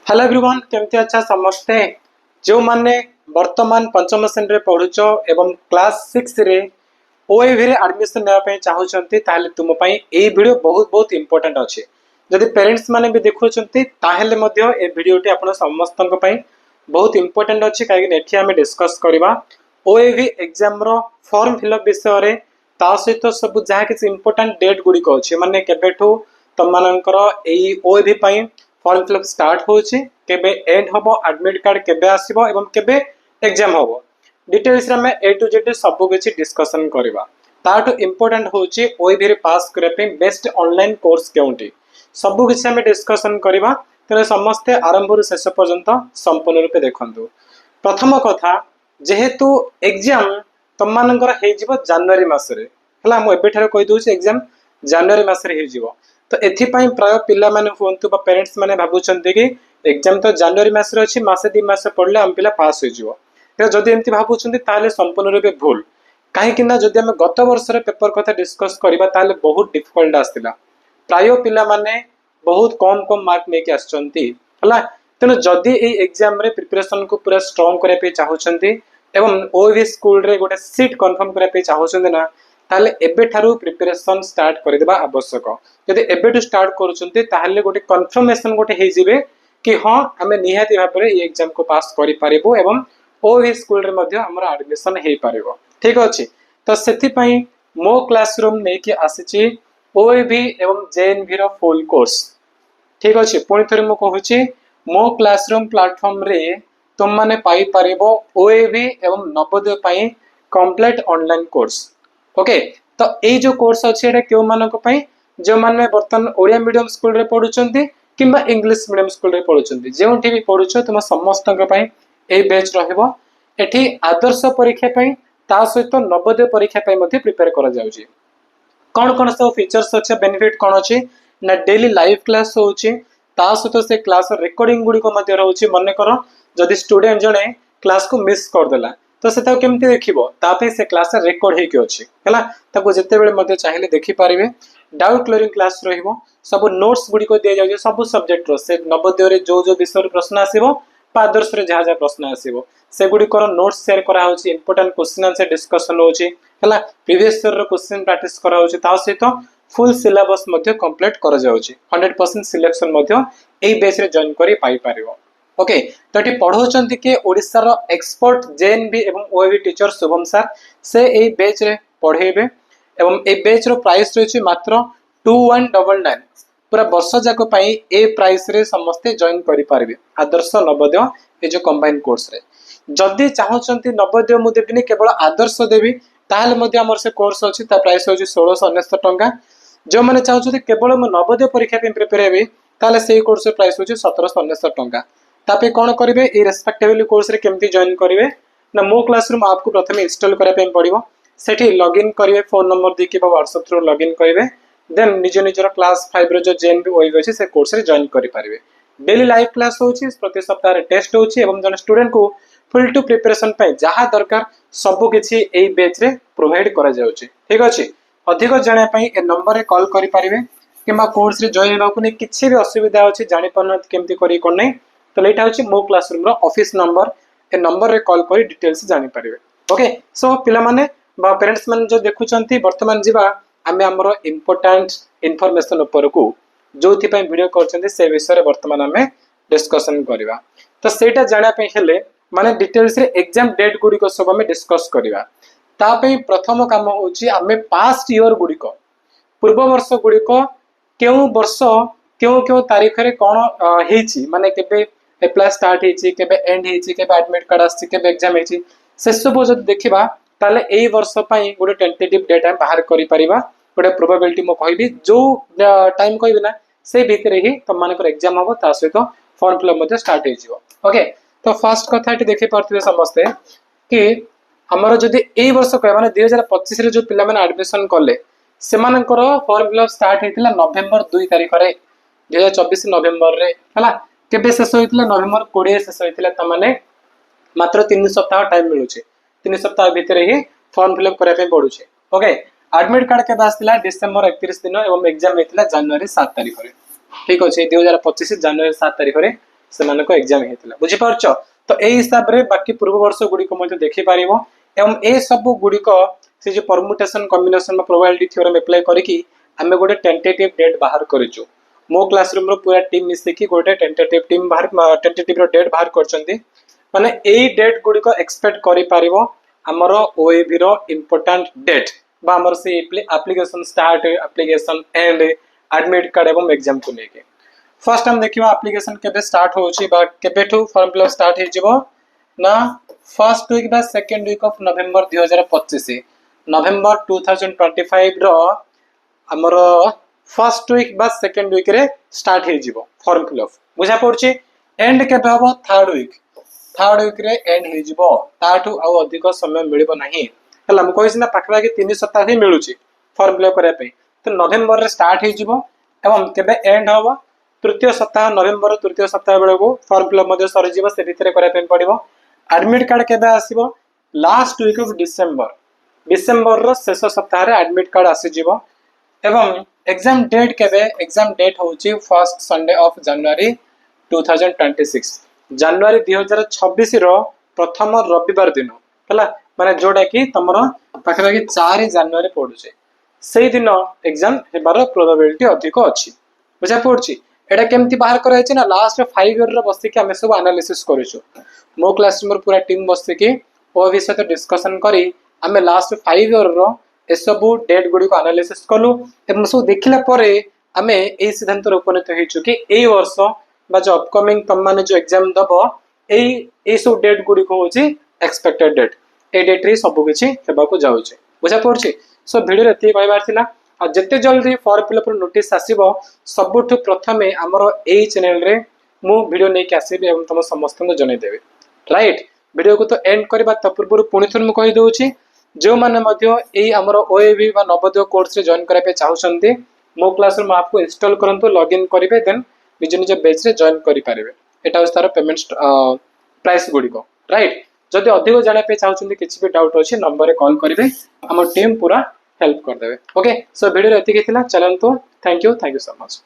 Hello everyone केमती अच्छा समस्ते जो माने वर्तमान पंचम श्रेणी रे पढुछ एवं क्लास 6 रे ओएवी रे एडमिशन नेबा पय चाहउछंती ताले तुम पय ए वीडियो बहुत बहुत इंपोर्टेंट अछि। जदि पेरेंट्स माने भी देखुछंती ताहेले मध्य ए वीडियोटी आपण समस्तन पय बहुत इंपोर्टेंट अछि काहे कि एठी हमें डिस्कस करबा ओएवी एग्जाम रो फॉर्म फिलअप विषय रे ता सहित सब जहा कि इंपोर्टेंट डेट गुडी को अछि माने केबेठू तमनकर एई ओएवी पय फॉर्म फिलअप स्टार्ट होछि केबे एंड हबो एडमिट कार्ड केबे आसीबो एवं केबे एग्जाम हबो डिटेल्स रे हमें ए टू जेड सब किछि डिस्कशन करबा। ताटू इंपोर्टेंट होछि ओएवी रे पास करे पे बेस्ट ऑनलाइन कोर्स केउंटी सब किछि हमें डिस्कशन करबा। तरे समस्त आरंभ रु शेष पर्यंत संपूर्ण रूपे देखंतु। प्रथम कथा जेहेतु एग्जाम तमनकर हे जिवो जनवरी मास रे हला हम एबे ठारे कहि दोछि एग्जाम जनवरी मास रे हे जिवो तो एथि पय प्राय पिला माने हुंतु बा पेरेंट्स माने भाबुचंती कि एग्जाम तो जनवरी मास रे अछि मासे 2 मास पढले हम पिला पास हो जिवो तो जदि एंति भाबुचंती ताले संपूर्ण रूपे भूल काहे कि ना जदि हम गत वर्ष रे पेपर कथा डिस्कस करबा ताले बहुत डिफिकल्ट आस्तिला प्राय पिला माने बहुत कम कम मार्क लेके आछंती हला तेनो जदि ए एग्जाम रे प्रिपरेशन को पूरा स्ट्रांग करे पे चाहउचंती एवं ओवी स्कूल रे गोटे सीट कंफर्म करे पे चाहउचंती ना ताले एबे ठारू प्रिपरेशन स्टार्ट कर देबा आवश्यक। यदि एबे टू स्टार्ट करूचंती ताहले गोटे कंफर्मेशन गोटे हे जिवे कि हां हमें निहाती भाबरे ए एग्जाम को पास करि पारिबो एवं ओवी स्कूल रे मध्ये हमर एडमिशन हे पारिबो ठीक अछि। तो सेथि पई मो क्लासरूम ने कि आसीची ओएवी एवं जेएनवी रो फुल कोर्स ठीक अछि। पुणी थरे मु कहूची मो क्लासरूम प्लेटफॉर्म रे तुम माने पाई पारिबो ओएवी एवं नवोदय पई कंप्लीट ऑनलाइन कोर्स ओके। तो ए जो कोर्स अछि एटा केउ मानको पई जो माने बर्तन ओडिया मीडियम स्कूल रे पढुचंती किंबा इंग्लिश मीडियम स्कूल रे पढुचंती जेउठी भी पढुछ तुम समस्तक पई ए बैच रहइबो। एठी आदर्श परीक्षा पई ता सहित नवोदय परीक्षा पई मध्ये प्रिपेयर करा जाउची। कौन कौन सब फीचर्स अच्छे बेनिफिट कौन अच्छी ना डेली लाइव क्लास होची ता सहित से क्लास रिकॉर्डिंग गुडी को मध्ये रहउची मने करो जदि स्टूडेंट जने क्लास को मिस कर देला तो सेता केमती देखिबो ता पे से क्लास रिकॉर्ड हे के अछि हला ताको जते बेले मध्ये चाहिले देखि पारिबे। डाउट क्लियरिंग क्लास रहिबो सब नोट्स गुडी को दिया जाउची सब सब्जेक्ट रो से नवोदय रे जो विषय प्रश्न आसीबो पादर्श रे जहा प्रश्न आसीबो से गुडी को नोट्स शेयर करा होची इंपोर्टेंट क्वेश्चन आंसर डिस्कशन होची हला प्रीवियस ईयर रो क्वेश्चन प्रैक्टिस करा होची ता सहित फुल सिलेबस मध्ये कंप्लीट करा जाउची 100% सिलेक्शन मध्ये एई बेस रे जॉइन करी पाई पारिबो ओके। तो एटी पढौचंती के ओडिसा रो एक्सपर्ट जेएनबी एवं ओएवी टीचर शुभम सर से एई बेच रे पढेबे एवं ए बेच रो प्राइस रहछि मात्र 2199 पूरा वर्ष जाको पई ए प्राइस रे समस्ते जॉइन करि पारबे आदर्श नवोदय ए जो कंबाइन कोर्स रे। जदि चाहउचंती नवोदय मु देबिनी केवल आदर्श देबी ताहले मध्ये हमर से कोर्स अछि ता प्राइस होछि 1699 टंका। जो माने चाहउचंती केवल मु नवोदय परीक्षा पे प्रिपेयर हेबी ताहले सेही कोर्स रे प्राइस होछि 1799 टंका। तापे कोन करिवे ए रेस्पेक्टिवली कोर्स रे केमती जॉइन करिवे ना मो क्लासरूम आपको प्रथमे इंस्टॉल करा पे पड़िबो सेठी लॉगिन करिवे फोन नंबर देके बा व्हाट्सएप थ्रू लॉगिन करिवे देन निज निजर क्लास 5 रो जो जेएनबी ओएवी अछि से कोर्स रे जॉइन करि पारिबे। डेली लाइव क्लास होछि प्रति सप्ताह रे टेस्ट होछि एवं जन स्टूडेंट को फुल टू प्रिपरेशन पे जहा दरकार सब किछि एई बैच रे प्रोवाइड करा जाउछि ठीक अछि। अधिक जाने पई ए नंबर रे कॉल करि पारिबे किबा कोर्स रे जॉइन होबा को ने किछि भी असुविधा अछि जानि पन केमती करि कोन नै तो लेटा होछि मो क्लासरूम रो ऑफिस नंबर ए नंबर रे कॉल करी डिटेल्स जानि पारिबे ओके। सो पिला माने बा पेरेंट्स माने जो देखुचंती वर्तमान जीवा आमे हमरो इंपोर्टेंट इंफॉर्मेशन ऊपर को जोथि पई वीडियो करचंती से विषय रे वर्तमान आमे डिस्कशन करबा। तो सेटा जाना पे हेले माने डिटेल्स रे एग्जाम डेट गुडी को सब हमें डिस्कस करबा। ता पे प्रथम काम होची आमे पास्ट ईयर गुडी को पूर्व वर्ष गुडी को केउ वर्ष केउ तारीख रे कोन हेची माने केबे अप्लाई स्टार्ट हेची केबे एंड हेची केबे एडमिट कार्ड आसी केबे एग्जाम हेची से सब जब देखिबा ताले एई वर्ष पई गोटे टेंटेटिव डेट हम बाहर करि परिबा गोटे प्रोबेबिलिटी मो कहबी जो टाइम कहबी ना से भीतर ही तम मानकर एग्जाम हो ता सहित फॉर्म फिलअप मध्ये स्टार्ट हे जिवो ओके। तो फर्स्ट कथा एटी देखि परथिबे समस्ते कि हमर जदि एई वर्ष कह माने 2025 रे जो पिला माने एडमिशन करले से मानकर फॉर्म फिलअप स्टार्ट हेतिला नवेम्बर 2 तारिख रे 2024 नवेम्बर रे हला केबे शेष होइतिला नवेम्बर 20 शेष होइतिला त माने मात्र 3 सप्ताह टाइम मिलुचे 3 सप्ताह भीतर ही फॉर्म फिलअप करै पे पडुचे ओके। एडमिट कार्ड के आसला डिसेंबर 31 दिन एवं एग्जाम हेतिला जनवरी 7 तारिख रे ठीक अछि 2025 जनवरी 7 तारिख रे सेमानक एग्जाम हेतिला बुझि पारछो। तो ए हिसाब रे बाकी पूर्व वर्ष गुडी को मते देखि पारिबो एवं ए सब गुडी को से जो परमुटेशन कॉम्बिनेशन में प्रोबेबिलिटी थ्योरम अप्लाई करिकि आमे गोटे टेंटेटिव डेट बाहर करिचो। मो क्लासरूम रो पूरा टीम मिसिकी गोटे टेंटेटिव टीम बाहर टेंटेटिव रो डेट बाहर करचंती माने एई डेट गुडी को एक्सपेक्ट करि पारिबो हमरो ओएबी रो इंपोर्टेंट डेट बा हमर से application start application and admit card एवं एग्जाम को लेके फर्स्ट हम देखिबा एप्लीकेशन केबे स्टार्ट होउची बा केबेठू फॉर्म फिलअप स्टार्ट हे जिवो ना फर्स्ट वीक बा सेकंड वीक ऑफ नवंबर 2025 नवंबर 2025 रो हमर फर्स्ट वीक बा सेकंड वीक रे स्टार्ट हे जिवो फॉर्म फिलअप बुझा पड़ची एंड केबे हबो थर्ड वीक रे एंड हे जिवो ताठू आ अधिक समय मिलिबो नाही हला हम कहिसना पाखबा के 3 सप्ताह ही मिलुची फॉर्म फिलअप करे पे तो नवंबर रे स्टार्ट हे जिवो एवं केबे एंड हबो तृतीय सप्ताह नवंबर तृतीय सप्ताह बेले को फॉर्म फिलअप मध्ये सरी जिवो से भितरे करे पे पड़िबो एडमिट कार्ड केबे आसीबो लास्ट वीक ऑफ डिसेंबर रो शेष सप्ताह रे एडमिट कार्ड आसी जिवो एवं एग्जाम डेट केबे एग्जाम डेट होची फर्स्ट संडे ऑफ जनवरी 2026 जनवरी 2026 रो प्रथम रविवार दिन हला माने जोडा कि तमरो पाखा कि 4 जनवरी पडुचे सेही दिन एग्जाम हेबार प्रोबेबिलिटी अधिक अछि बुझा पड़छि एटा केमती बाहर कराय छै ना लास्ट 5 ईयर रो बस्ती के हमें सब एनालिसिस करिसु मो क्लास में पूरा टीम बस्ती के ओ विषय तो डिस्कशन करी हमें लास्ट 5 ईयर रो ए सब डेट गुडी को एनालिसिस कलु एवं सब देखिला परे हमें ए सिद्धांत रो उपनीत हेचु कि ए वर्ष बा जो अपकमिंग तम माने जो एग्जाम दबो ए सब डेट गुडी को होची एक्सपेक्टेड डेट ए डेट रे सब किछि हेबा को जाउ छै बुझा पड़छि सो वीडियो रे कहबार थिला आ जते जल्दी फॉर्म फिलअप रो नोटिस आसीबो सबठु प्रथमे हमरो ए चैनल रे मु वीडियो नै के आसीबे एवं तम समस्त को जनै देबे राइट वीडियो को तो एंड करबा त पूर्व पुनि थन मु कहि दउछि जो माने मध्य ए हमरो ओएबी बा नवोदय कोर्स रे जॉइन करबे चाहउछन्ती मो क्लास रे आपको इंस्टॉल करंतु लॉगिन करिवे देन निज निज बैच रे जॉइन करि पारिबे एटा तार पेमेंट प्राइस गुडी को राइट जदि अधिक जाने पे चाहउछन्ती किछि भी डाउट अछि नंबर रे कॉल करिवे हमर टीम पूरा हेल्प कर देबे ओके सो वीडियो एति के थिला चलंतु थैंक यू सो मच।